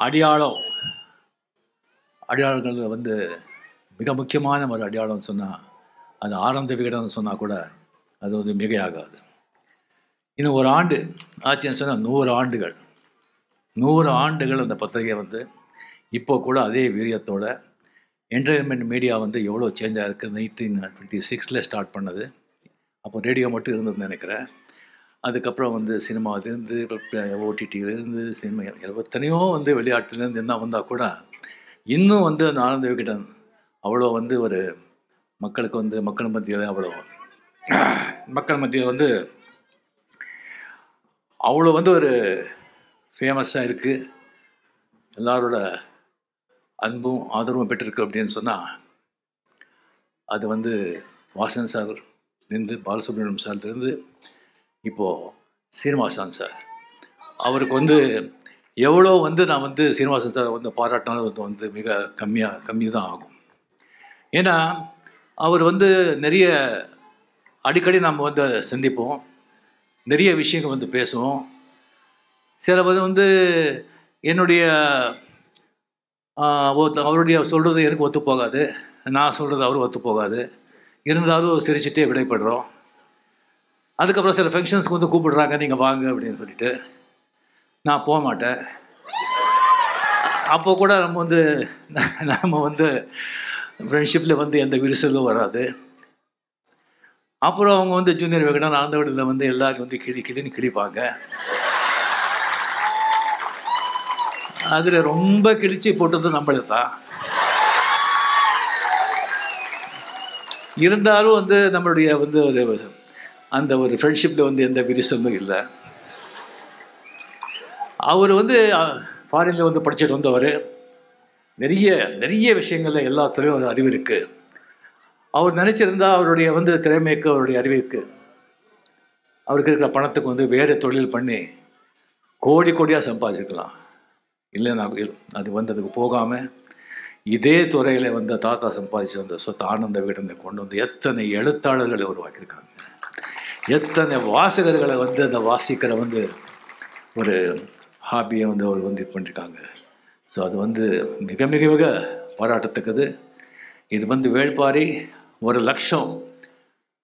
அடையாளம் அடையாளங்கள் வந்து மிக முக்கியமான ஒரு அடையாளம் சொன்னால் அது ஆனந்த விகடன்னு சொன்னால் கூட அது வந்து மிகையாகாது. இன்னும் ஒரு ஆண்டு ஆச்சுன்னு சொன்னால் 100 ஆண்டுகள் 100 ஆண்டுகள் அந்த பத்திரிகை வந்து இப்போ கூட அதே வீரியத்தோட என்டர்டைன்மெண்ட் மீடியா வந்து எவ்வளோ சேஞ்சாக இருக்குது. 1926 ஸ்டார்ட் பண்ணது. அப்போ ரேடியோ மட்டும் இருந்ததுன்னு நினைக்கிறேன். அதுக்கப்புறம் வந்து சினிமாவிலேருந்து ஓடிடியிலேருந்து சினிமா எத்தனையோ வந்து விளையாட்டுலேருந்து என்ன வந்தால் கூட இன்னும் வந்து அந்த ஆனந்த விகடன் அவ்வளோ வந்து ஒரு மக்களுக்கு வந்து மக்கள் மத்தியில் வந்து அவ்வளோ வந்து ஒரு ஃபேமஸாக இருக்குது. எல்லாரோட அன்பும் ஆதரவும் பெற்றிருக்கு அப்படின்னு சொன்னால் அது வந்து வாசன் சார்லேருந்து பாலசுப்ரமணியம் சார்லேருந்து இப்போது சீனிவாசன் சார் அவருக்கு வந்து எவ்வளோ வந்து நான் வந்து சீனிவாசன் சார் வந்து பாராட்டினாலும் அது வந்து மிக கம்மி தான் ஆகும். ஏன்னா அவர் வந்து நிறைய அடிக்கடி நம்ம வந்து சந்திப்போம், நிறைய விஷயங்கள் வந்து பேசுவோம். சில வந்து என்னுடைய அவருடைய சொல்கிறது எனக்கு ஒத்து போகாது, நான் சொல்கிறது அவரு ஒத்து போகாது. இருந்தாலும் சிரிச்சுட்டே விடைபடுறோம். அதுக்கப்புறம் சில ஃபங்க்ஷன்ஸ்க்கு வந்து கூப்பிடுறாங்க, நீங்கள் வாங்க அப்படின்னு சொல்லிட்டு நான் போக மாட்டேன். அப்போ கூட நம்ம வந்து ஃப்ரெண்ட்ஷிப்பில் வந்து எந்த விரிசலும் வராது. அப்புறம் அவங்க வந்து ஜூனியர் விகடன் ஆனந்த விகடனில் வந்து எல்லாரும் வந்து கிளின்னு கிழிப்பாங்க. அதில் ரொம்ப கிழிச்சு போட்டது நம்மளது தான். இருந்தாலும் வந்து நம்மளுடைய வந்து அந்த ஒரு ஃப்ரெண்ட்ஷிப்பில் வந்து எந்த விரிசலும் இல்லை. அவர் வந்து ஃபாரினில் வந்து படிச்சுட்டு வந்தவர். நிறைய விஷயங்களில் எல்லாத்துலேயும் ஒரு அறிவு இருக்குது. அவர் நினச்சிருந்தா அவருடைய வந்து திறமைக்கு, அவருடைய அறிவிற்கு, அவருக்கு இருக்கிற பணத்துக்கு வந்து வேறு தொழில் பண்ணி கோடியாக சம்பாதிச்சிருக்கலாம். இல்லைன்னா அது வந்து அதுக்கு போகாமல் இதே துறையில் வந்து தாத்தா சம்பாதிச்சு வந்த சொத்து ஆனந்த விகடனை கொண்டு வந்து எத்தனை எழுத்தாளர்களை உருவாக்கியிருக்காங்க, எத்தனை வாசகர்களை வந்து அந்த வாசிக்கிற வந்து ஒரு ஹாபியை வந்து அவர் வந்து இது பண்ணியிருக்காங்க. ஸோ அது வந்து மிக மிக மிக பாராட்டத்தக்கது. இது வந்து வேள்பாரி 1,00,000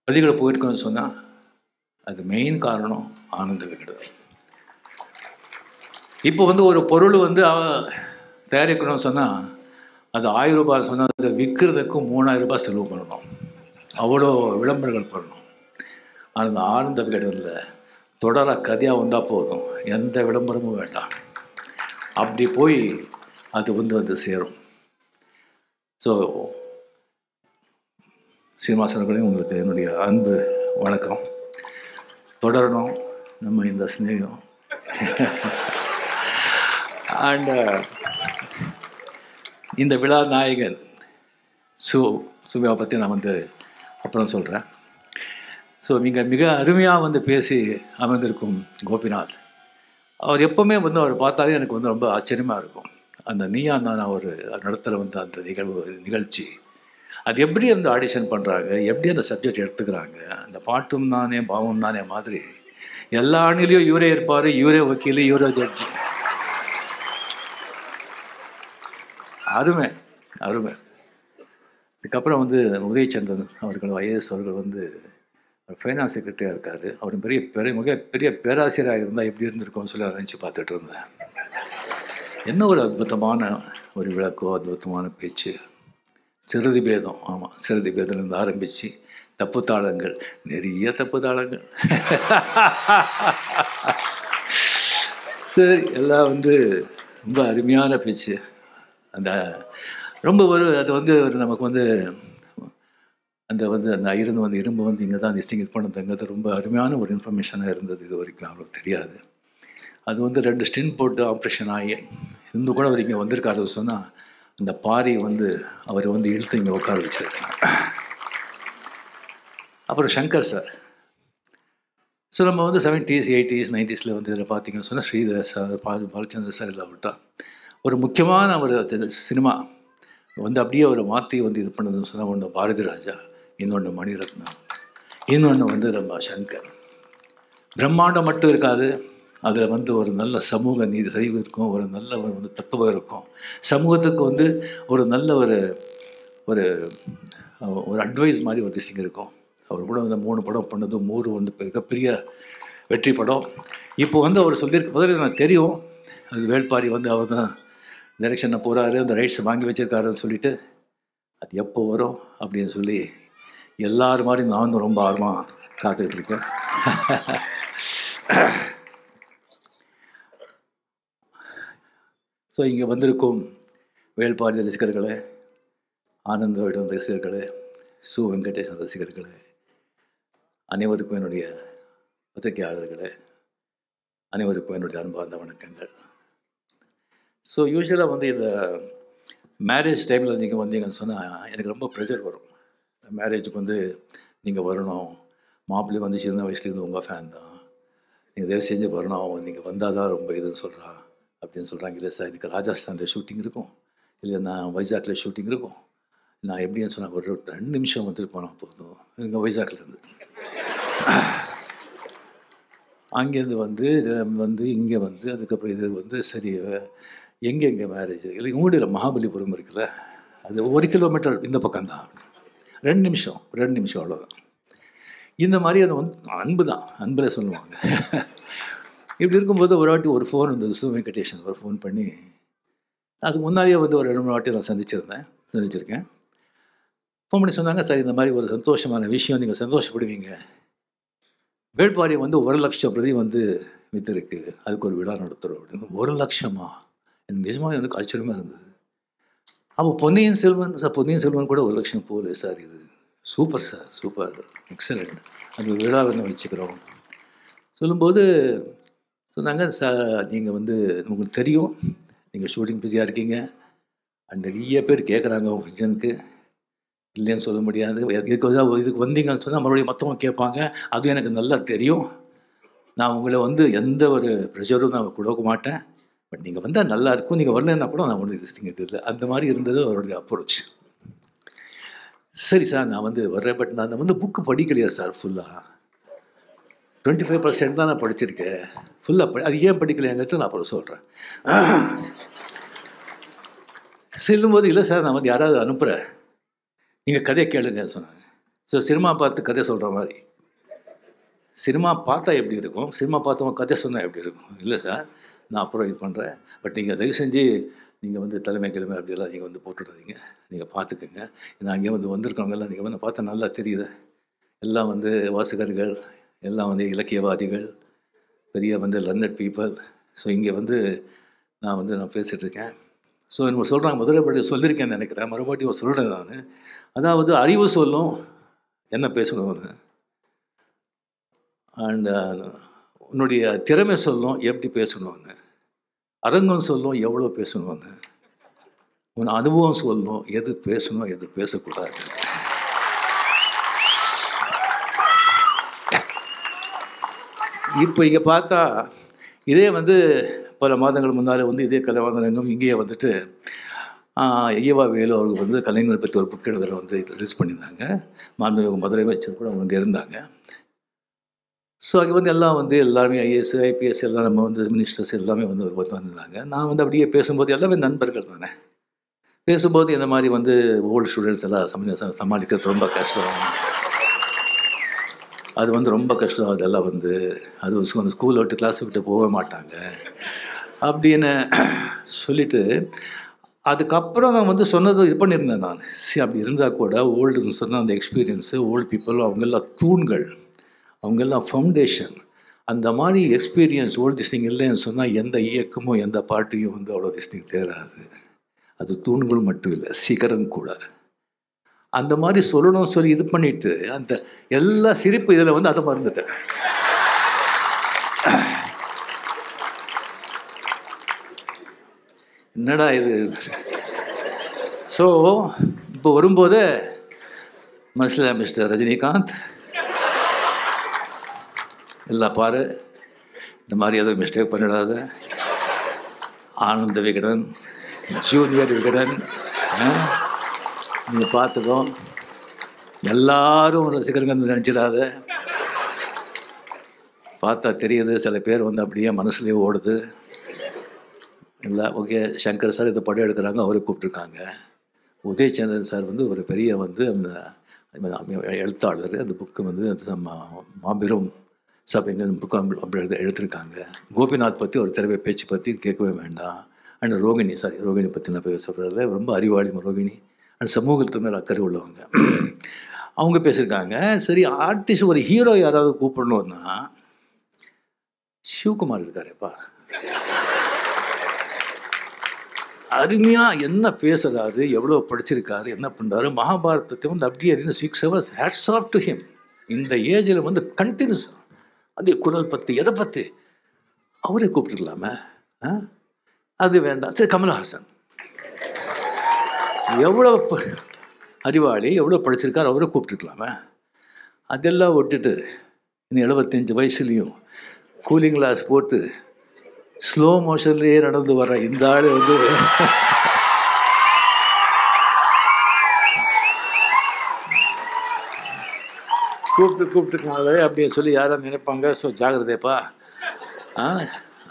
பிரதிகளை போயிருக்கோன்னு சொன்னால் அது மெயின் காரணம் ஆனந்த விகடன். இப்போ வந்து ஒரு பொருள் வந்து தயாரிக்கணும்னு சொன்னால் அது 1000 ரூபாய் சொன்னால் அதை விற்கிறதுக்கு 3000 ரூபாய் செலவு பண்ணணும், அவ்வளோ விளம்பரங்கள் பண்ணணும். ஆனால் அந்த ஆனந்த விகடனில் தொடர கதையாக வந்தால் போதும், எந்த விளம்பரமும் வேண்டாம், அப்படி போய் அது வந்து சேரும். ஸோ சீனிவாசர்களையும் உங்களுக்கு என்னுடைய அன்பு வணக்கம். தொடரணும் நம்ம இந்த ஸ்நேகம். அண்ட் இந்த விழா நாயகன் சுவியா பற்றி நான் வந்து அப்புறம் சொல்கிறேன். ஸோ நீங்கள் மிக அருமையாக வந்து பேசி அமர்ந்திருக்கும் கோபிநாத், அவர் எப்போவுமே வந்து அவர் பார்த்தாலே எனக்கு வந்து ரொம்ப ஆச்சரியமாக இருக்கும். அந்த நீயா நானா ஒரு நடத்துல வந்து அந்த நிகழ்ச்சி அது எப்படி அந்த ஆடிஷன் பண்ணுறாங்க, எப்படி அந்த சப்ஜெக்ட் எடுத்துக்கிறாங்க, அந்த பாட்டும் நானே பாவம் நானே மாதிரி எல்லா அணிலையும் இவரே இருப்பார், இவரே வக்கீல், இவரே ஜட்ஜி. அருமை. இதுக்கப்புறம் வந்து உதயச்சந்திரன் அவர்கள் ஐஏஎஸ் அவர்கள் வந்து ஃபைனான்ஸ் செக்ரட்டரியாக இருக்கார். அவர் பெரிய பேராசிரியராக இருந்தால் எப்படி இருந்திருக்கோன்னு சொல்லி நினச்சி பார்த்துட்டு இருந்தேன். என்ன ஒரு அற்புதமான ஒரு விளக்கோ, அற்புதமான பேச்சு. சிறுதி பேதம், ஆமாம், சிறுதி பேதம்லேருந்து ஆரம்பித்து தப்பு தாளங்கள், நிறைய தப்பு தாளங்கள். சரி, எல்லாம் வந்து ரொம்ப அருமையான பேச்சு. அந்த ரொம்ப அது வந்து நமக்கு வந்து அந்த இரும்பு வந்து இங்கே தான் இது பண்ணதுங்கிறது ரொம்ப அருமையான ஒரு இன்ஃபர்மேஷனாக இருந்தது. இது வரைக்கும் அவங்களுக்கு தெரியாது. அது வந்து 2 ஸ்டின் போட்டு ஆப்ரேஷன் ஆகி இன்னும் கூட அவர் இங்கே வந்திருக்காரு சொன்னால் அந்த பாரி வந்து அவர் வந்து இழுத்து இங்கே உட்கார வச்சிருக்காங்க. அப்புறம் சங்கர் சார். ஸோ நம்ம வந்து 70s 80s 90s வந்து இதில் பார்த்தீங்கன்னு சொன்னால் ஸ்ரீதர் சார், பாலச்சந்தர் சார் இதில் விட்டால் ஒரு முக்கியமான ஒரு சினிமா வந்து அப்படியே ஒரு மாற்றி வந்து இது பண்ணதுன்னு சொன்னால் ஒன்று பாரதி ராஜா, இன்னொன்று மணிரத்னம், இன்னொன்று வந்து நம்ம சங்கர். பிரம்மாண்டம் மட்டும் இருக்காது, அதில் வந்து ஒரு நல்ல சமூக நீதி சரிவு இருக்கும், ஒரு நல்ல ஒரு தத்துவம் இருக்கும், சமூகத்துக்கு வந்து ஒரு நல்ல ஒரு ஒரு ஒரு அட்வைஸ் மாதிரி ஒரு திசிங் இருக்கும். அவர் கூட அந்த 3 படம் பண்ணது 3 வந்து மிகப்பெரிய வெற்றி படம். இப்போ வந்து அவர் சொல்லியிருக்க முதல்ல எனக்கு தெரியும், அது வேள்பாரி வந்து அவர் தான் டைரெக்ஷனை போகிறாரு, அந்த ரைட்ஸை வாங்கி வச்சிருக்காருன்னு சொல்லிட்டு அது எப்போ வரும் அப்படின்னு சொல்லி எல்லாரும் மாதிரி நானும் ரொம்ப ஆர்வமாக காத்துக்கிட்டு இருக்கேன். ஸோ இங்கே வந்திருக்கும் வேள்பாரி ரசிகர்களே, ஆனந்த விடம் ரசிகர்களே, சு வெங்கடேசன் ரசிகர்களே, அனைவருக்கும் என்னுடைய பத்திரிகையாளர்களே, அனைவருக்கும் என்னுடைய அன்பார்ந்த வணக்கங்கள். ஸோ யூஸ்வலாக வந்து இந்த மேரேஜ் டைமில் நீங்கள் வந்தீங்கன்னு சொன்னால் எனக்கு ரொம்ப ப்ரெஷர் வரும். மேரேஜுக்கு வந்து நீங்கள் வரணும், மாப்பிள்ளை வந்து சின்ன வயசுலேருந்து உங்கள் ஃபேன் தான், நீங்கள் தயவு செஞ்சு வரணும், நீங்கள் வந்தால் தான் ரொம்ப இதுன்னு சொல்கிறான் அப்படின்னு சொல்கிறாங்க. இல்லை சார், எனக்கு ராஜஸ்தானில் ஷூட்டிங் இருக்கும், இல்லை நான் வைசாக்கில் ஷூட்டிங் இருக்கும், நான் எப்படின்னு சொன்னால் ஒரு 2 நிமிஷம் வந்துட்டு போனால் போதும் இங்கே வைசாக்லேருந்து. அங்கேருந்து வந்து இங்கே வந்து அதுக்கப்புறம் இது வந்து சரி எங்கே மேரேஜ் இல்லை உங்களுடைய மகாபலிபுரம் இருக்குல்ல, அது 1 கிலோமீட்டர் இந்த பக்கம்தான், 2 நிமிஷம் அவ்வளோதான். இந்த மாதிரி அதை வந்து அன்பு தான், அன்பில் சொல்லுவாங்க. இப்படி இருக்கும்போது ஒரு வாட்டி ஒரு ஃபோன் இருந்தது, சு வெங்கடேசன் ஒரு ஃபோன் பண்ணி, அதுக்கு முன்னாடியே வந்து ஒரு 2-3 வாட்டி நான் சந்திச்சிருக்கேன். ஃபோன் பண்ணி சொன்னாங்க, சார் இந்த மாதிரி ஒரு சந்தோஷமான விஷயம், நீங்கள் சந்தோஷப்படுவீங்க, வேள்பாரி வந்து 1,00,000 பிரதி வந்து விற்றுருக்கு, அதுக்கு ஒரு விழா நடத்துகிறோம் அப்படின்னு. 1,00,000 எனக்கு நிஜமாக எனக்கு ஆச்சரியமாக இருந்தது. அப்போ பொன்னியின் செல்வன் கூட 1,00,000 போகல சார், இது சூப்பர் சார், சூப்பர், எக்ஸலண்ட், அந்த விழாவை வச்சுக்கிறோம் சொல்லும்போது சொன்னாங்க, சார் நீங்கள் வந்து உங்களுக்கு தெரியும் நீங்கள் ஷூட்டிங் பிஸியாக இருக்கீங்க, நிறைய பேர் கேட்குறாங்க உங்கள் ஃபங்க்ஷனுக்கு, இல்லைன்னு சொல்ல முடியாது, இதுக்கு வந்தீங்கன்னு சொன்னால் மறுபடியும் மற்றவங்க கேட்பாங்க, அதுவும் எனக்கு நல்லா தெரியும், நான் உங்களை வந்து எந்த ஒரு ப்ரெஷரும் நான் கொடுக்க மாட்டேன், பட் நீங்கள் வந்தால் நல்லா இருக்கும், நீங்கள் வரலன்னா கூட நான் ஒன்று இது இல்லை, அந்த மாதிரி இருந்தது அவருடைய அப்ரோச். சரி சார் நான் வந்து வர்றேன், பட் நான் வந்து புக்கு படிக்கலையா சார், ஃபுல்லாக 25% தான் நான் படிச்சிருக்கேன், ஃபுல்லாக அது ஏன் படிக்கலையாங்கிறது நான் அப்புறம் சொல்கிறேன். செல்லும்போது இல்லை சார் நான் வந்து யாராவது அனுப்புகிறேன், நீங்கள் கதையை கேளுங்கன்னு சொன்னாங்க. ஸோ சினிமா பார்த்து கதை சொல்கிற மாதிரி, சினிமா பார்த்தா எப்படி இருக்கும், சினிமா பார்த்தவங்க கதை சொன்னால் எப்படி இருக்கும், இல்லை சார் நான் அப்புறம் இது பண்ணுறேன், பட் நீங்கள் தயவு செஞ்சு நீங்கள் வந்து கிழமை அப்படியெல்லாம் நீங்கள் வந்து போட்டுடாதீங்க, நீங்கள் பார்த்துக்குங்க, நான் அங்கே வந்து வந்திருக்கவங்கெல்லாம் நீங்கள் வந்து பார்த்தா நல்லா தெரியுது, எல்லாம் வந்து வாசகர்கள், எல்லாம் வந்து இலக்கியவாதிகள், பெரிய வந்து லர்னட் பீப்புள், ஸோ இங்கே வந்து நான் பேசிகிட்ருக்கேன். ஸோ என்ன சொல்கிறாங்க, முதல்ல சொல்லியிருக்கேன்னு நினைக்கிறேன், மறுபடியும் சொல்கிறேன் நான், அதாவது அறிவு சொல்லும் என்ன பேசணும்னு, அண்ட் உன்னுடைய திறமை சொல்லும் எப்படி பேசணும்னு, அரங்கம் சொல்லும் எவ்வளோ பேசணும்னு, உன் அனுபவம் சொல்லணும் எது பேசணும் எது பேசக்கூடாது. இப்போ இங்கே பார்த்தா இதே வந்து பல மாதங்கள் முன்னால் வந்து இதே கலைவாணரங்கம் இங்கேயே வந்துட்டு ஈவா வேலு அவர்கள் வந்து கலைஞரை பற்றி ஒரு புக் எழுதுகிற வந்து ரிலீஸ் பண்ணியிருந்தாங்க, மாண்புமிகு முதலமைச்சர் கூட அவங்க அங்கே இருந்தாங்க. ஸோ அங்கே வந்து எல்லாம் வந்து எல்லாருமே ஐஏஎஸ் ஐபிஎஸ் எல்லாம் நம்ம வந்து மினிஸ்டர்ஸ் எல்லாமே வந்து வந்திருந்தாங்க. நான் வந்து அப்படியே பேசும்போது எல்லாமே நண்பர்கள் தானே, பேசும்போது இந்த மாதிரி வந்து ஓல்டு ஸ்டூடெண்ட்ஸ் எல்லாம் சமாளிக்கிறது ரொம்ப கஷ்டம், அது வந்து ரொம்ப கஷ்டம், அதெல்லாம் வந்து அது ஸ்கூல் விட்டு கிளாஸ் விட்டு போக மாட்டாங்க அப்படின்னு சொல்லிட்டு, அதுக்கப்புறம் நான் வந்து சொன்னது இது பண்ணியிருந்தேன் நான், அப்படி இருந்தால் கூட ஓல்டுன்னு சொன்னால் அந்த எக்ஸ்பீரியன்ஸு, ஓல்டு பீப்புள் அவங்கெல்லாம் தூண்கள், அவங்கெல்லாம் ஃபவுண்டேஷன், அந்த மாதிரி எக்ஸ்பீரியன்ஸ் ஓல்டு திஸ்டிங் இல்லைன்னு சொன்னால் எந்த இயக்கமும் எந்த பாட்டையும் வந்து அவ்வளோ திஸ்டிங் தேராது, அது தூண்கள் மட்டும் இல்லை சிகரம் கூட. அந்த மாதிரி சொல்லணும்னு சொல்லி இது பண்ணிட்டு அந்த எல்லா சிரிப்பு இதில் வந்து அதை மறந்துட்டேன். என்னடா இது. ஸோ இப்போ வரும்போது மிஸ்டர் ரஜினிகாந்த் எல்லாம் பாரு, இந்த மாதிரி எதுவும் மிஸ்டேக் பண்ணிடாத, ஆனந்த விகடன், ஜூனியர் விகடன், நீங்கள் பார்த்துக்கோ, எல்லாரும் ரசிகர்கள் நினச்சிடாத, பார்த்தா தெரியுது, சில பேர் வந்து அப்படியே மனசுலேயே ஓடுது. இல்லை, ஓகே, சங்கர் சார் இதை படம் எடுக்கிறாங்க, அவரை கூப்பிட்ருக்காங்க. உதயச்சந்திரன் சார் வந்து ஒரு பெரிய வந்து அந்த எழுத்தாளர். அந்த புக்கு வந்து நம்ம மாபெரும் சபைன்னு புக்கு அப்படி எடுத்திருக்காங்க. கோபிநாத் பற்றி ஒரு திறமை பேச்சு பற்றி கேட்கவே வேண்டாம். அண்ட் ரோகிணி பற்றி நான் சொல்கிறதுல ரொம்ப அறிவாளி ரோகிணி. அண்ட் சமூகத்து மேலே அக்கறை உள்ளவங்க. அவங்க பேசியிருக்காங்க. சரி, ஆர்டிஸ்ட் ஒரு ஹீரோ யாராவது கூப்பிடணுன்னா சிவகுமார் இருக்காருப்பா. அருமையாக என்ன பேசுகிறாரு, எவ்வளோ படிச்சிருக்காரு, என்ன பண்ணுறாரு, மகாபாரதத்தை வந்து அப்படியே 6 hours hats off to him. இந்த ஏஜில் வந்து கண்டினியூஸ் அதே குரல் பற்றி எதை பற்றி அவரே கூப்பிட்டுக்கலாமே. அது வேண்டாம். சரி, கமல்ஹாசன் எவ்வளோ அறிவாளி, எவ்வளோ படிச்சிருக்காரு, அவரை கூப்பிட்டுருக்கலாமே. அதெல்லாம் விட்டுட்டு இன்னும் 75 வயசுலேயும் கூலிங் கிளாஸ் போட்டு ஸ்லோ மோஷன்லேயே நடந்து வர்ற இந்த ஆள் வந்து கூப்பிட்டுருக்காங்களே அப்படின்னு சொல்லி யாரும் நினைப்பாங்க. ஸோ ஜாகிரதைப்பா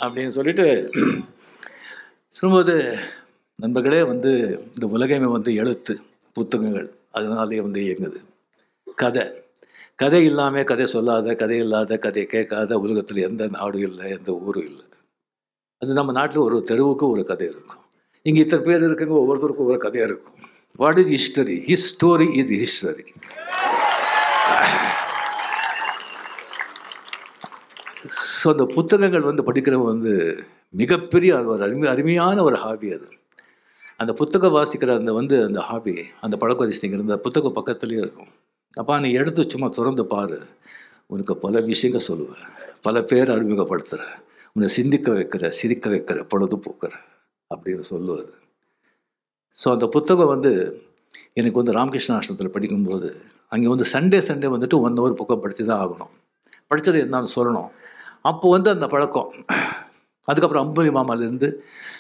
அப்படின்னு சொல்லிட்டு சொல்லும்போது, நண்பர்களே வந்து இந்த உலகமே வந்து எழுத்து புத்தகங்கள் அதனாலே வந்து இயங்குது. கதை இல்லாமல் கதை சொல்லாத, கதை இல்லாத, கதை கேட்காத உலகத்தில் எந்த நாடும் இல்லை, எந்த ஊரும் இல்லை. அது நம்ம நாட்டில் ஒரு தெருவுக்கு ஒரு கதை இருக்கும். இங்கே இத்தனை பேர் இருக்குங்க, ஒவ்வொருத்தருக்கும் ஒரு கதையாக இருக்கும். What is history? His story is history. So அந்த புத்தகங்கள் வந்து படிக்கிறவங்க வந்து மிகப்பெரிய ஒரு அருமையான ஒரு ஹாபி அது. அந்த புத்தகம் வாசிக்கிற அந்த ஹாபி, அந்த பழக்கவழக்கங்கள் இந்த புத்தகம் பக்கத்துலேயே இருக்கும். அப்போ நீ எடுத்து சும்மா திறந்து பாரு, உனக்கு பல விஷயங்கள் சொல்லுவேன், பல பேர் அறிமுகப்படுத்துகிற, உன்னை சிந்திக்க வைக்கிற, சிரிக்க வைக்கிற, பொழுதுபோக்குற அப்படின்னு சொல்லுவது. ஸோ அந்த புத்தகம் வந்து எனக்கு வந்து ராமகிருஷ்ண ஆசிரமத்தில் படிக்கும்போது அங்கே வந்து சண்டே வந்துட்டு 1 hour புக்கம் படித்து தான் ஆகணும். படித்தது என்னன்னு சொல்லணும். அப்போ வந்து அந்த பழக்கம். அதுக்கப்புறம் அம்புலி மாமாலேருந்து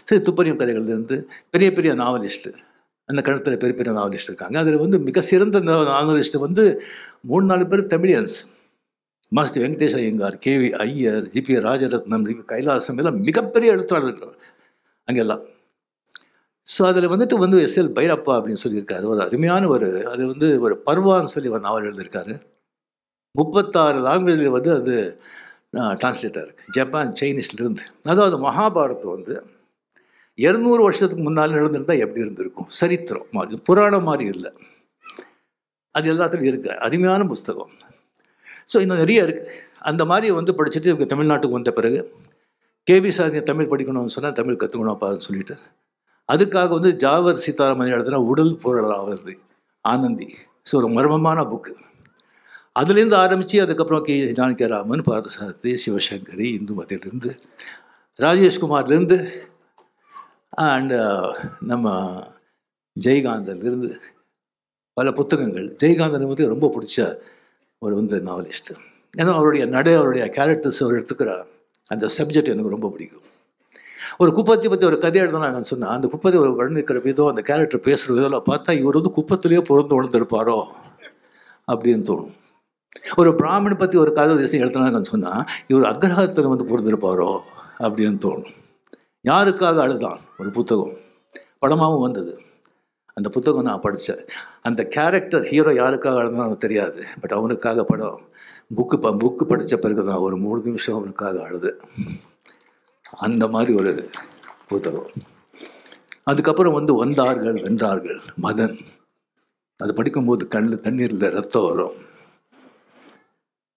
சரி துப்பறியும் கதைகள்லேருந்து பெரிய பெரிய நாவலிஸ்ட்டு, அந்த கழுத்தில் பெரிய பெரிய நாவலிஸ்ட் இருக்காங்க. அதில் வந்து மிக சிறந்த நாவலிஸ்ட்டு வந்து 3-4 பேர் தமிழியன்ஸ். மாஸ்தி வெங்கடேஷ் ஐயங்கார், கேவி ஐயர், ஜிபி ராஜரத்னம், கைலாசம் எல்லாம் மிகப்பெரிய எழுத்தாளர்கள் அங்கெல்லாம். ஸோ அதில் வந்துட்டு எஸ்எல் பைரப்பா அப்படின்னு சொல்லியிருக்காரு. ஒரு அருமையான அது வந்து ஒரு பர்வான்னு சொல்லி ஒரு நாவல் எழுதியிருக்காரு. 36 லாங்குவேஜில் வந்து அது டிரான்ஸ்லேட்டாக இருக்குது, ஜப்பான் சைனீஸ்லேருந்து. அதாவது மகாபாரதம் வந்து 200 வருஷத்துக்கு முன்னால் நடந்திருந்தால் எப்படி இருந்திருக்கும், சரித்திரம் மாதிரி, புராணம் மாதிரி இல்லை, அது எல்லாத்துலையும் இருக்குது. அருமையான புஸ்தகம். ஸோ இன்னும் நிறைய இருக்குது. அந்த மாதிரி வந்து படிச்சுட்டு தமிழ்நாட்டுக்கு வந்த பிறகு கேவி சார் தமிழ் படிக்கணும்னு சொன்னால் தமிழ் கற்றுக்கணும்ப்பான்னு சொல்லிட்டு அதுக்காக வந்து ஜாவர் சீதாராமன் எழுதுனா உடல் பொருளாவது ஆனந்தி. ஸோ ஒரு மர்மமான புக்கு. அதுலேருந்து ஆரம்பித்து அதுக்கப்புறம் கே ஜானகிராமன், பார்த்தசாரதி, சிவசங்கரி, இந்துமதியிலேருந்து ராஜேஷ்குமார்லேருந்து அண்டு நம்ம ஜெயகாந்தன்லேருந்து பல புத்தகங்கள். ஜெயகாந்தன் வந்து ரொம்ப பிடிச்ச ஒரு நாவலிஸ்ட்டு. ஏன்னா அவருடைய கேரக்டர்ஸ் அவர் எடுத்துக்கிற அந்த சப்ஜெக்ட் எனக்கு ரொம்ப பிடிக்கும். ஒரு குப்பத்தை பற்றி ஒரு கதை எழுதுனாங்கன்னு சொன்னால் அந்த குப்பத்தை ஒரு வர்ணிக்கிற விதம், அந்த கேரக்டர் பேசுகிற விதம் பார்த்தா இவர் வந்து குப்பத்திலேயே பிறந்து வளர்ந்துருப்பாரோ அப்படின்னு தோணும். ஒரு பிராமணனை பற்றி ஒரு கதை தேசம் எழுதுனாங்கன்னு சொன்னால் இவர் அக்ரஹத்தில் வந்து பிறந்திருப்பாரோ அப்படின்னு தோணும். யாருக்காக அழுதான் ஒரு புத்தகம் படமாகவும் வந்தது. அந்த புத்தகம் நான் படித்தேன். அந்த கேரக்டர் ஹீரோ யாருக்காக அழுதான்னு தெரியாது, பட் அவனுக்காக படம் புக்கு படித்த பிறகு தான் ஒரு 3 நிமிஷம் அவனுக்காக அழுது. அந்த மாதிரி ஒரு புத்தகம். அதுக்கப்புறம் வந்து வந்தார்கள் வென்றார்கள் மதன். அது படிக்கும்போது கண்ணில் தண்ணீரில் ரத்தம் வரும்.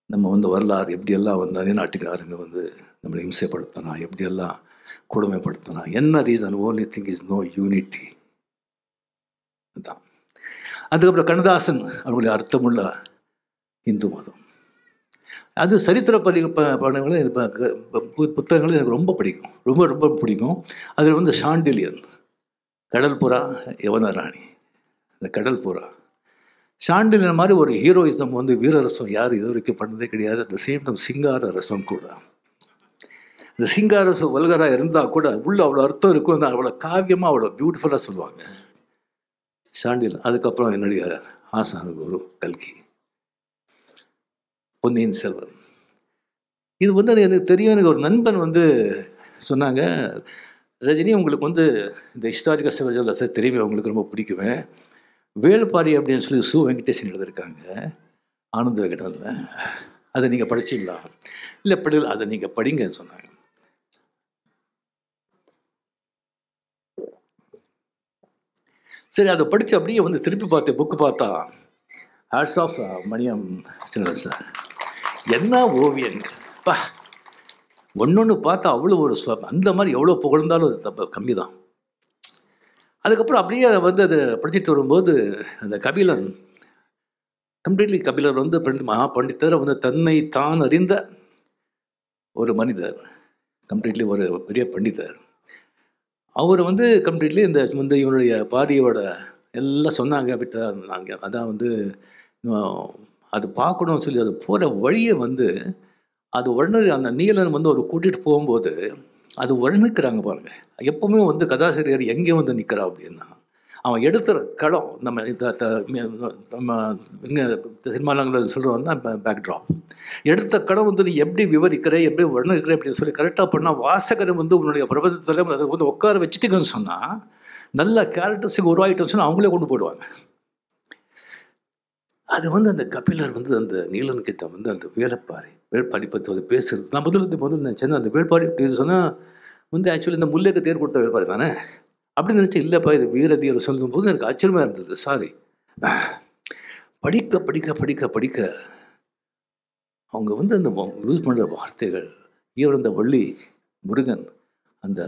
நம்ம வந்து வரலாறு எப்படியெல்லாம் வந்து அந்நாட்டுக்காரங்க வந்து நம்மளை இம்சைப்படுத்தினா, எப்படியெல்லாம் கொடுமைப்படுத்தினா, என்ன reason, only thing is no unity தான். அதுக்கப்புறம் கண்ணதாசன் அவருடைய அர்த்தமுள்ள இந்து மதம். அது சரித்திர படங்களும் புத்தகங்களும் எனக்கு ரொம்ப பிடிக்கும், ரொம்ப ரொம்ப பிடிக்கும். அதில் வந்து சாண்டிலியன், கடல் புறா, யவனராணி, இந்த கடல் புறா, சாண்டிலியன் மாதிரி ஒரு ஹீரோயிசம் வந்து வீரரசம் யாரும் இது வரைக்கும் பண்ணதே கிடையாது. அந்த சேம் டைம் சிங்கார ரசம் கூட. இந்த சிங்கார ரசம் வல்கராக இருந்தால் கூட உள்ள அவ்வளோ அர்த்தம் இருக்கும், அவ்வளோ காவியமாக அவ்வளோ பியூட்டிஃபுல்லாக சொல்லுவாங்க சாண்டிலியன். அதுக்கப்புறம் என்னுடைய ஆசான குரு கல்கி, பொன்னியின் செல்வன். இது வந்து அது எனக்கு தெரியும். எனக்கு ஒரு நண்பன் வந்து சொன்னாங்க, ரஜினி உங்களுக்கு வந்து இந்த ஹிஸ்டாரிக்கல் சிவஜல்லஸை தெரியுமே, உங்களுக்கு ரொம்ப பிடிக்குமே. வேள்பாரி அப்படின்னு சொல்லி சு வெங்கடேசன் எழுதியிருக்காங்க ஆனந்த விகடனில். அதை நீங்கள் படிச்சிங்களா? இல்லை படிக்கல, அதை நீங்கள் படிங்கன்னு சொன்னாங்க. சரி, அதை படித்து அப்படியே வந்து திருப்பி பார்த்தேன். புக்கு பார்த்தா ஹேட்ஸ் ஆஃப் மணியம் சின்னது சார். என்ன ஓவியன் பா! ஒன்று பார்த்தா அவ்வளோ ஒரு அந்த மாதிரி எவ்வளோ புகழ்ந்தாலும் அது தப்பு கம்மி தான். அதுக்கப்புறம் அப்படியே அதை வந்து அதை படிச்சுட்டு வரும்போது அந்த கபிலன், கம்ப்ளீட்லி கபிலர் வந்து மகா பண்டிதர், வந்து தன்னை தான் அறிந்த ஒரு மனிதர், கம்ப்ளீட்லி ஒரு பெரிய பண்டிதர். அவர் வந்து கம்ப்ளீட்லி இந்த வந்து இவனுடைய பாதியோட எல்லாம் சொன்னாங்க. விட்டா நாங்கள் அதான் வந்து அது பார்க்கணும்னு சொல்லி அது போகிற வழியை வந்து அது உடனே அந்த நீலன் வந்து ஒரு கூட்டிகிட்டு போகும்போது அது வர்ணிக்கிறாங்க பாருங்க. எப்பவுமே வந்து கதாசிரியர் எங்கே வந்து நிற்கிறா அப்படின்னா, அவன் எடுத்துற களம் நம்ம நம்ம இங்கே சினிமாவில் சொல்கிறோம் தான் பேக்ட்ராப். எடுத்த களம் வந்து நீ எப்படி விவரிக்கிற, எப்படி வர்ணிக்கிற அப்படின்னு சொல்லி கரெக்டாக பண்ணால் வாசகரை வந்து உன்னுடைய பிரபஞ்சத்தில் அதை வந்து உட்கார வச்சுட்டுங்கன்னு சொன்னால் நல்ல கேரக்டர்ஸுக்கு உருவாகிட்டோன்னு சொன்னால் அவங்களே கொண்டு போயிடுவாங்க. அது வந்து அந்த கபிலர் வந்து அந்த நீலன் கிட்ட வந்து அந்த வேள்பாரி பற்றி வந்து பேசுறது. நான் முதல்ல நினச்சேன் அந்த வேள்பாரி அப்படின்னு சொன்னால் வந்து ஆக்சுவலி இந்த முல்லைக்கு தேர் கொடுத்த வேள்பாரி தானே அப்படின்னு நினச்சி, இல்லைப்பா இது வீரதீரை சொல்லும்போது எனக்கு ஆச்சரியமாக இருந்தது. சாரி, படிக்க படிக்க படிக்க படிக்க அவங்க வந்து அந்த யூஸ் பண்ணுற வார்த்தைகள், ஈவன் வள்ளி முருகன் அந்த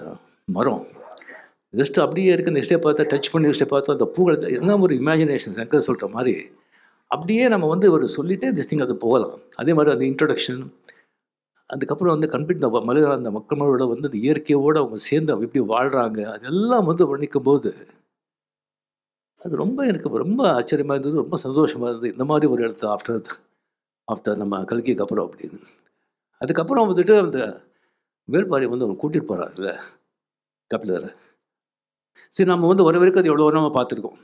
மரம் ஜஸ்ட் அப்படியே இருக்குது. அந்த இஷ்டை பார்த்தா டச் பண்ணி இஷ்டை பார்த்தா அந்த பூக்கள் என்ன ஒரு இமேஜினேஷன், சங்கர் சொல்கிற மாதிரி அப்படியே நம்ம வந்து ஒரு சொல்லிட்டே திஸ்டிங் அது போகலாம். அதே மாதிரி அந்த இன்ட்ரொடக்ஷன், அதுக்கப்புறம் வந்து கம்ப்ளீட் அந்த மக்களோட வந்து அந்த இயற்கையோடு அவங்க சேர்ந்து அவங்க எப்படி வாழ்கிறாங்க அதெல்லாம் வந்து வர்ணிக்கும் போது அது ரொம்ப எனக்கு ரொம்ப ஆச்சரியமாக இருந்தது, ரொம்ப சந்தோஷமாக இருந்தது. இந்த மாதிரி ஒரு இடத்த ஆஃப்டர் நம்ம கல்கிக்கு அப்புறம் அப்படின்னு. அதுக்கப்புறம் வந்துட்டு அந்த வேள்பாரி வந்து அவங்க கூட்டிகிட்டு போகிறாங்கல்ல கபிலரை. சரி, நம்ம வந்து வரைக்கும் அது எவ்வளோ நம்ம பார்த்துருக்கோம்.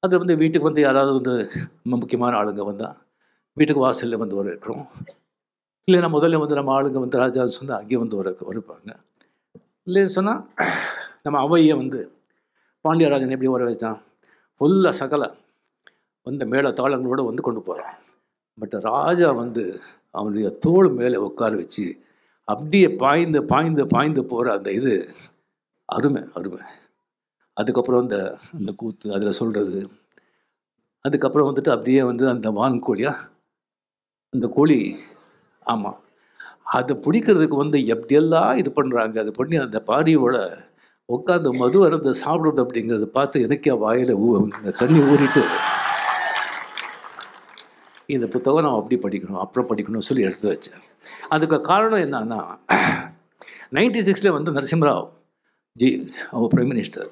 அது வந்து வீட்டுக்கு வந்து யாராவது வந்து முக்கியமான ஆளுங்க வந்தால் வீட்டுக்கு வாசலில் வந்து வரவேற்கிறோம். இல்லைன்னா முதல்ல வந்து நம்ம ஆளுங்க வந்து ராஜான்னு சொன்னால் அங்கேயே வந்து வரப்பாங்க. இல்லைன்னு சொன்னால் நம்ம அவையை வந்து பாண்டியராஜன் எப்படி வர வச்சான், ஃபுல்லாக சகல வந்து மேலே தாளங்களோடு வந்து கொண்டு போகிறான். பட் ராஜா வந்து அவனுடைய தோள் மேலே உட்கார வச்சு அப்படியே பாய்ந்து பாய்ந்து பாய்ந்து போகிற அந்த இது அருமை அருமை. அதுக்கப்புறம் அந்த கூத்து அதில் சொல்கிறது. அதுக்கப்புறம் வந்துட்டு அப்படியே வந்து அந்த வான்கோழியா அந்த கோழி, ஆமாம், அதை பிடிக்கிறதுக்கு வந்து எப்படியெல்லாம் இது பண்ணுறாங்க. அது பண்ணி அந்த பாடியோட உட்காந்து மது அருந்த சாப்பிடுறது அப்படிங்கிறத பார்த்து எனக்கே வாயில் இந்த தண்ணி ஊறிட்டு இந்த புத்தகம் நான் அப்படி படிக்கணும் அப்புறம் படிக்கணும்னு சொல்லி எடுத்து வச்சேன். அதுக்கு காரணம் என்னன்னா 96 வந்து நரசிம்மராவ் ஜி அவர் பிரைம் மினிஸ்டர்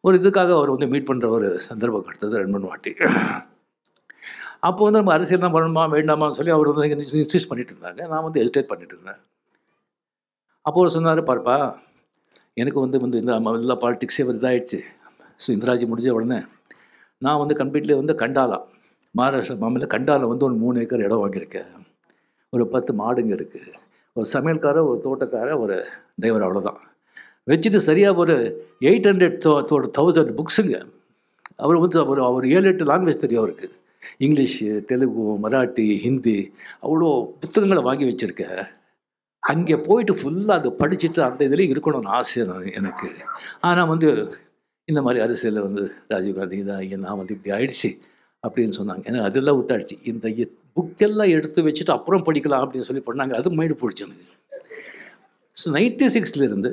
ஒரு இதுக்காக அவர் வந்து மீட் பண்ணுற ஒரு சந்தர்ப்பம் கிடைத்தது 2-3 வாட்டி. அப்போ வந்து நம்ம அரசியல் தான் பண்ணணுமா வேண்டாமான்னு சொல்லி அவர் வந்து இன்சிஸ்ட் பண்ணிட்டு இருந்தாங்க. நான் வந்து ஹெசிடேட் பண்ணிட்டு இருந்தேன். அப்போ அவர் சொன்னார், பார்ப்பா எனக்கு வந்து இந்த எல்லா பாலிட்டிக்ஸே இதாகிடுச்சு. ஸோ இந்திராஜி முடிஞ்ச உடனே நான் வந்து கம்ப்ளீட்லி வந்து கண்டாலா மகாராஷ்டிரா மாநில கண்டாவில் வந்து ஒரு 3 ஏக்கர் இடம் வாங்கியிருக்கேன். ஒரு 10 மாடுங்க இருக்குது, ஒரு சமையல்காரர், ஒரு தோட்டக்காரர், ஒரு டிரைவர், அவ்வளோதான் வச்சுட்டு சரியாக ஒரு 800,000 புக்ஸுங்க. அவர் வந்து அவர் 7-8 லாங்குவேஜ் தெரியும் அவருக்கு. இங்கிலீஷு, தெலுங்கு, மராட்டி, ஹிந்தி, அவ்வளோ புத்தகங்களை வாங்கி வச்சுருக்கேன். அங்கே போயிட்டு ஃபுல்லாக அதை படிச்சுட்டு அந்த இதுலேயும் இருக்கணும்னு ஆசை எனக்கு. ஆனால் வந்து இந்த மாதிரி அரசியலில் வந்து ராஜீவ்காந்தி தான் இங்கே நான் வந்து இப்படி ஆயிடுச்சு அப்படின்னு சொன்னாங்க. ஏன்னா அதெல்லாம் விட்டாடுச்சு. இந்த புக்கெல்லாம் எடுத்து வச்சுட்டு அப்புறம் படிக்கலாம் அப்படின்னு சொல்லி பண்ணாங்க. அது மைண்டு போயிடுச்சு எனக்கு. ஸோ 96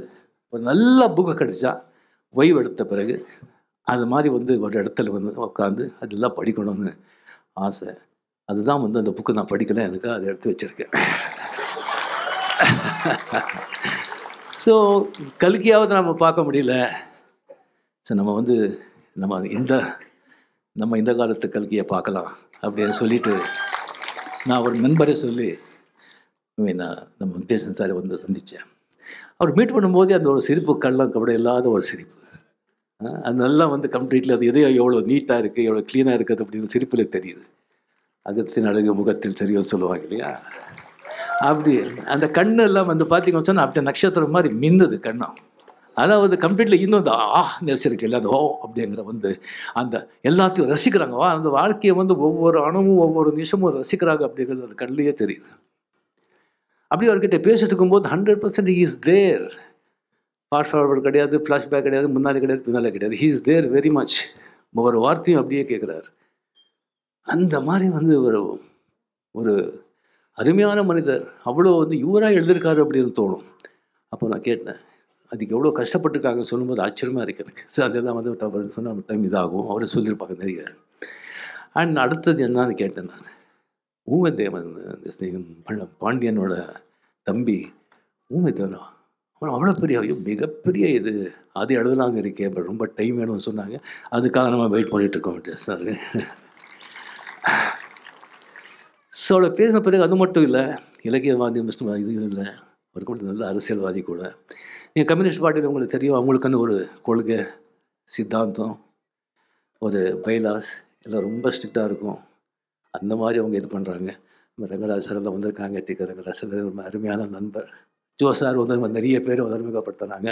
ஒரு நல்ல புக்கை கிடச்சா ஓய்வு எடுத்த பிறகு அது மாதிரி வந்து ஒரு இடத்துல வந்து உட்காந்து அதெல்லாம் படிக்கணும்னு ஆசை. அதுதான் வந்து அந்த புக்கு நான் படிக்கலை, எனக்கு அதை எடுத்து வச்சுருக்கேன். ஸோ கல்கியாவது நம்ம பார்க்க முடியல. ஸோ நம்ம வந்து நம்ம இந்த காலத்து கல்கியை பார்க்கலாம் அப்படின்னு சொல்லிட்டு நான் ஒரு நண்பரை சொல்லி நான் நம்ம வெங்கடேசன் சாரை வந்து சந்தித்தேன். அவர் மீட் பண்ணும்போதே அந்த ஒரு சிரிப்பு, கள்ளம் கபடம் இல்லாத ஒரு சிரிப்பு. அதெல்லாம் வந்து கம்ப்ளீட்லி அது எதையோ எவ்வளோ நீட்டாக இருக்குது, எவ்வளோ க்ளீனாக இருக்குது அப்படின்னு சிரிப்பில் தெரியுது. அகத்தின் அழகு முகத்தில் தெரியும் சொல்லுவாங்க இல்லையா? அப்படி அந்த கண்ணு எல்லாம் வந்து பார்த்தீங்கன்னு சொன்னால் அப்படி நட்சத்திரம் மாதிரி மின்னுது கண்ணம். அதாவது கம்ப்ளீட்லி இன்னும் அந்த நெரிசலுக்கு இல்லை அந்த அப்படிங்கிற வந்து அந்த எல்லாத்தையும் ரசிக்கிறாங்க. அந்த வாழ்க்கையை வந்து ஒவ்வொரு அணுவும் ஒவ்வொரு நிமிஷமும் ரசிக்கிறாங்க அப்படிங்கிறது அந்த கண்ணிலேயே தெரியுது. அப்படி அவர்கிட்ட பேசிட்டு இருக்கும்போது 100% he is there. Fast forward கிடையாது, ஃப்ளாஷ்பேக் கிடையாது, முன்னாடி கிடையாது, பின்னாலே கிடையாது. He is there very much. ஒவ்வொரு வார்த்தையும் அப்படியே கேட்குறாரு. அந்த மாதிரி வந்து ஒரு ஒரு அருமையான மனிதர். அவ்வளோ வந்து இவராக எழுதியிருக்காரு அப்படின்னு தோணும். அப்போ நான் கேட்டேன், அதுக்கு எவ்வளோ கஷ்டப்பட்டுருக்காங்க சொல்லும்போது ஆச்சரியமாக இருக்கு எனக்கு. சார் அதெல்லாம் வந்து அவர் சொன்ன டைம் இதாகும், அவரை சொல்லியிருப்பாங்க நிறைய. அண்ட் அடுத்தது என்னன்னு கேட்டேன் நான். ஊமதேவன் பாண்டியனோட தம்பி ஊமதேவனா, அவ்வளோ பெரிய மிகப்பெரிய இது அது எழுதலாங்க இருக்கேன், பட் ரொம்ப டைம் வேணும்னு சொன்னாங்க. அதுக்காக நம்ம வெயிட் பண்ணிகிட்ருக்கோம் சார். ஸோ அவளை பேசின பிறகு அது மட்டும் இல்லை, இலக்கியவாதி மிஸ்டர் இது இல்லை, அவருக்கு மட்டும் நல்ல அரசியல்வாதி கூட. நீங்கள் கம்யூனிஸ்ட் பார்ட்டியில் உங்களுக்கு தெரியும், அவங்களுக்கு வந்து ஒரு கொள்கை சித்தாந்தம் ஒரு பைலாஸ் எல்லாம் ரொம்ப ஸ்ட்ரிக்டாக இருக்கும். அந்த மாதிரி அவங்க இது பண்ணுறாங்க. ரங்கராஜ் சார் எல்லாம் வந்திருக்காங்க. ரங்கராஜ் சார் ரொம்ப அருமையான நண்பர். ஜோ சார் வந்து நிறைய பேர் அறிமுகப்படுத்துனாங்க.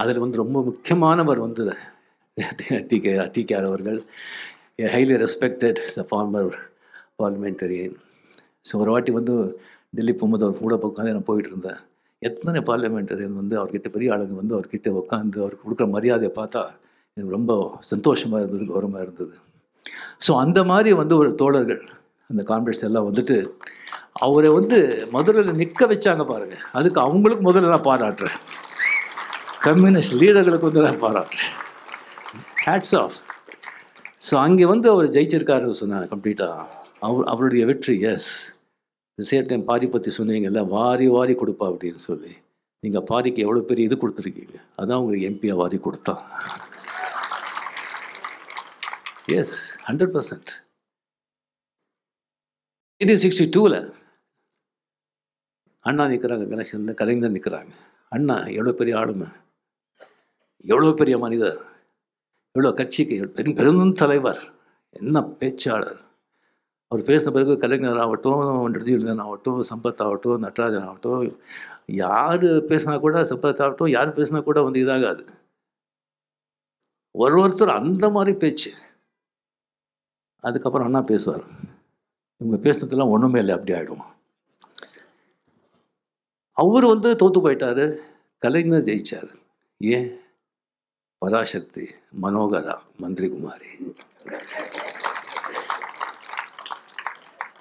அதில் வந்து ரொம்ப முக்கியமானவர் வந்து டிகேஆர் அவர்கள். ஹைலி ரெஸ்பெக்டட் த ஃபார்மர் பார்லிமெண்டரியன். ஸோ ஒரு வாட்டி வந்து டெல்லி போகும்போது அவர் கூட உட்காந்து நான் போயிட்டு இருந்தேன். எத்தனை பார்லிமெண்டரியன் வந்து அவர்கிட்ட பெரிய ஆளுங்க வந்து அவர்கிட்ட உட்காந்து அவருக்கு கொடுக்குற மரியாதையை பார்த்தா எனக்கு ரொம்ப சந்தோஷமாக இருந்தது, கௌரவமாக இருந்தது. ஸோ அந்த மாதிரி வந்து ஒரு தோழர்கள் அந்த கான்ஃபரன்ஸ் எல்லாம் வந்துட்டு அவரை வந்து மதுரையில் நிற்க வச்சாங்க பாருங்கள். அதுக்கு அவங்களுக்கு முதல்ல நான் பாராட்டுறேன். கம்யூனிஸ்ட் லீடர்களுக்கு வந்து நான் பாராட்டுறேன். Hats off. ஸோ அங்கே வந்து அவர் ஜெயிச்சிருக்காருன்னு சொன்னாங்க கம்ப்ளீட்டாக. அவருடைய வெற்றி. எஸ், இந்த சேம் டைம் பாரி பற்றி சொன்னீங்கல்ல, வாரி வாரி கொடுப்பா அப்படின்னு சொல்லி. நீங்கள் பாரிக்கு எவ்வளோ பெரிய இது கொடுத்துருக்கீங்க, அதான் உங்களுக்கு எம்பியாக வாரி கொடுத்தா. எஸ், 100%. 1962 அண்ணா நிற்கிறாங்க எலெக்ஷனில், கலைஞர் நிற்கிறாங்க. அண்ணா எவ்வளோ பெரிய ஆளுமை, எவ்வளோ பெரிய மனிதர், எவ்வளோ கட்சிக்கு பெரும் தலைவர், என்ன பேச்சாளர். அவர் பேசின பிறகு கலைஞர் ஆகட்டும், ரிஜிவர்தன் ஆகட்டும், சம்பத் ஆகட்டும், நடராஜன் ஆகட்டும், யார் பேசினா கூட, சம்பத் ஆகட்டும், யார் பேசினா கூட வந்து இதாகாது. ஒருத்தர் அந்த மாதிரி பேச்சு. அதுக்கப்புறம் அண்ணா பேசுவார், இவங்க பேசுனதுலாம் ஒன்றுமே இல்லை, அப்படி ஆகிடும். அவர் வந்து தோற்று போயிட்டார், கலைஞர் ஜெயிச்சார். ஏன்? பராசக்தி, மனோகரா, மந்திரி குமாரி.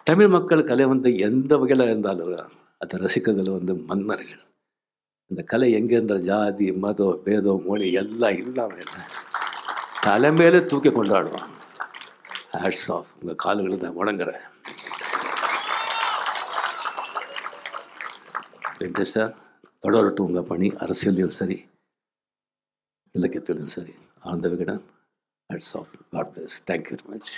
தமிழ் மக்கள் கலை வந்து எந்த வகையில் இருந்தாலும் அதை ரசிக்கிறதுல வந்து மன்னர்கள். இந்த கலை எங்கே இருந்தால் ஜாதி மதம் பேதம் மொழி எல்லாம் இல்லாமல் தலைமையில தூக்கி கொண்டாடுவாங்க. Hats off. உங்கள் கால்களுக்கு தான் வணங்குறேன். வெங்கடேஷ் சார், தொடரட்டும் உங்கள் பணி, அரசியலையும் சரி இலக்கியத்திலும் சரி. Ananda Vikatan. Hats off. God bless. Thank you very much.